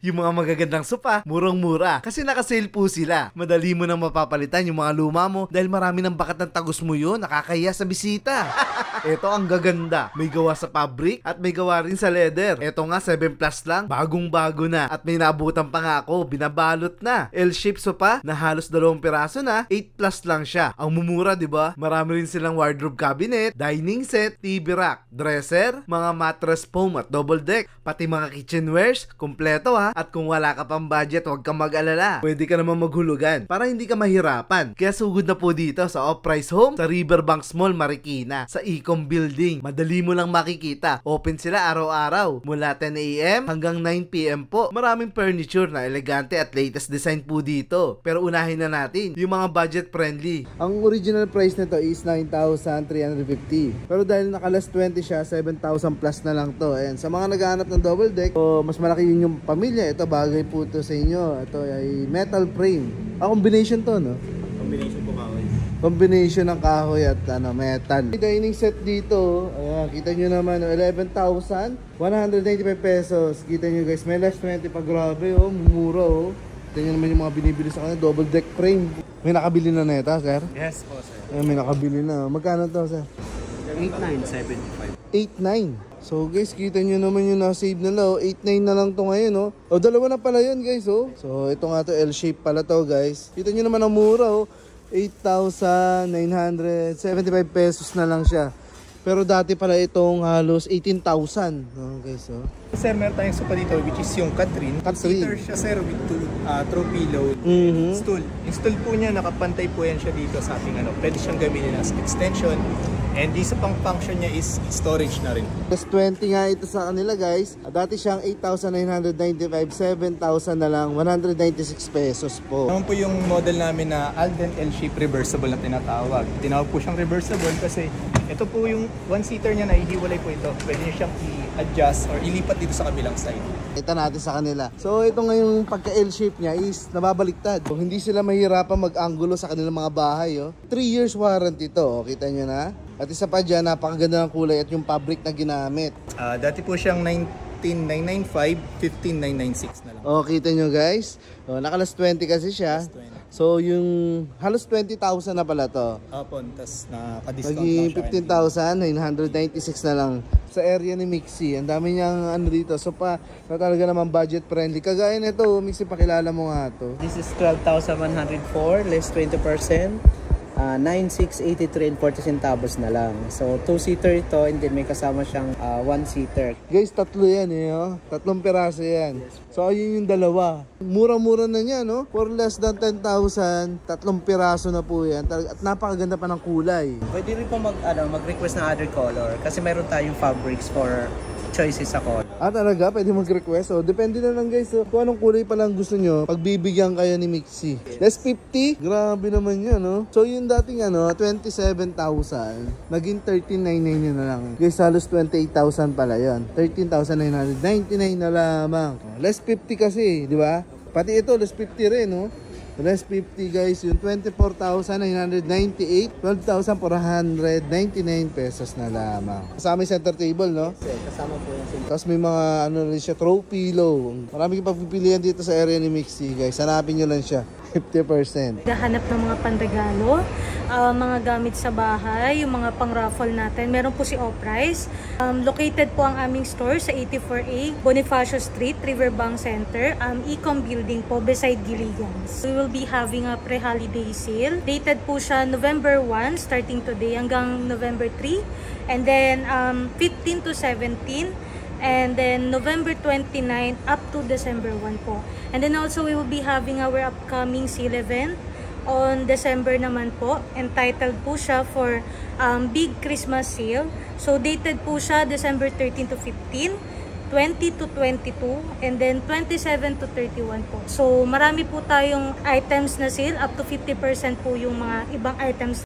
Yung mga magagandang sopa, murang-mura. Kasi naka-sale po sila. Madali mo nang mapapalitan yung mga luma mo dahil marami ng bakat ng tagos mo yun. Nakakaya sa bisita. Ito ang gaganda. May gawa sa fabric at may gawa rin sa leather. Ito nga 7 plus lang. Bagong-bago na. At may naabutan pa nga ako. Binabalot na. L-shape sopa na halos 2 piraso na. 8 plus lang siya. Ang mumura, di ba? Marami rin silang wardrobe cabinet, dining set, TV rack, dresser, mga mattress foam at double deck, pati mga kitchenwares, kumpleto ha. At kung wala ka pang budget, huwag kang mag-alala. Pwede ka naman maghulugan para hindi ka mahirapan. Kaya sugod na po dito sa Off-Price Home sa Riverbanks Mall, Marikina, sa Ecom Building. Madali mo lang makikita. Open sila araw-araw mula 10 AM hanggang 9 PM po. Maraming furniture na elegante at latest design po dito. Pero unahin na natin yung mga budget friendly. Ang original price nito is 9,350. Pero dahil naka-last 20 siya, 7,000 plus na lang to. Ayan, sa mga naghahanap ng double deck, o mas malaki yun yung pamilya, ito bagay po to sa inyo. Ito ay metal frame. Combination to, no? Combination po kahoy. Combination ng kahoy at metal. Dining set dito, ayan, kita nyo naman, 11,195 pesos. Kita nyo guys, may last 20 pa, grabe oh, mura oh. Kita nyo naman yung mga binibili sa kanila, double deck frame. May nakabili na neta, sir? Yes po, sir. Ayan, may nakabili na. Magkano to, sir? 8,975. 8,900. So guys, kita nyo naman yung na-save na lang. 8,900 na lang to ngayon, oh. O, dalawa na pala yun, guys, oh. So, ito nga to, L-shape pala to, guys. Kita nyo naman ang mura, oh. 8,975 pesos na lang siya. Pero dati pala itong halos 18,000. Okay, so. Sir, meron tayong sopa dito which is yung Catherine. Two-seater siya, sir, with throw pillow. Stool. Yung stool po niya, nakapantay po yan siya dito sa ating ano. Pwede siyang gamitin as extension. And isa pang function niya is storage na rin. Plus 20 nga ito sa kanila, guys. Dati siyang 8,995, 7,000 na lang, 196 pesos po. Naman po yung model namin na Alden L-shape reversible na tinatawag. Tinawag po siyang reversible kasi ito po yung one-seater niya, nahihiwalay po ito. Pwede niyo siyang i-adjust or ilipat dito sa kabilang side. Ito natin sa kanila. So ito ngayong pagka L-shape niya is nababaliktad. So, hindi sila mahirapan mag-angulo sa kanilang mga bahay. 3 years warranty to. Kita nyo na. At isa pa dyan, napakaganda ng kulay at yung fabric na ginamit. Dati po siyang 19,995, 15,996 na lang. Kita nyo guys. Nakalas 20 kasi siya. 20. So yung halos 20,000 na pala to. Tapos naka-discount Naging lang siya. 15,996 na lang. Sa area ni Mixi, ang dami niyang ano dito. So pa na talaga naman budget friendly. Kagaya nito, Mixi, pakilala mo nga to. This is 12,104 less 20%. 9,683 and 40 centavos na lang. So 2-seater ito and then may kasama siyang 1-seater. Guys, tatlo yan oh. 3 piraso yan. So ayun yung dalawa. Mura-mura na niya, no? For less than 10,000, 3 piraso na po yan. At napakaganda pa ng kulay. Pwede rin po mag-request ng other color kasi mayroon tayong fabrics for choices sa color. Talaga? Pwede mag-request? So, depende na lang guys. So, kung anong kulay pa lang gusto nyo, pagbibigyan kayo ni Mixi. Less 50? Grabe naman yan, no? So, yung dating 27,000, naging 13,999 na lang. Guys, halos 28,000 pala yan. 13,999 na lamang. Less 50 kasi, di ba? Pati ito, less 50 rin, no? Less 50 guys, yung 24,998, 12,499 pesos na lamang. Kasama yung center table, no? Kasama po yung center. Tapos may mga ano rin siya, throw pillow. Marami kang pagpipilian dito sa area ni Mixi guys. Hanapin nyo lang siya. 50%. Gahanap ng mga pandagalo, mga gamit sa bahay, yung mga pang-raffle natin. Meron po si Off-Price. Located po ang aming store sa 84A, Bonifacio Street, Riverbank Center, Ecom Building po, beside Gilligan's. We will be having a pre-holiday sale. Dated po siya November 1, starting today, hanggang November 3. And then 15 to 17. And then November 29 up to December 1 po. And then also we will be having our upcoming sale event on December naman po. Entitled po siya for Big Christmas Sale. So dated po siya December 13 to 15, 20 to 22, and then 27 to 31 po. So marami po tayong items na sale. Up to 50% po yung mga ibang items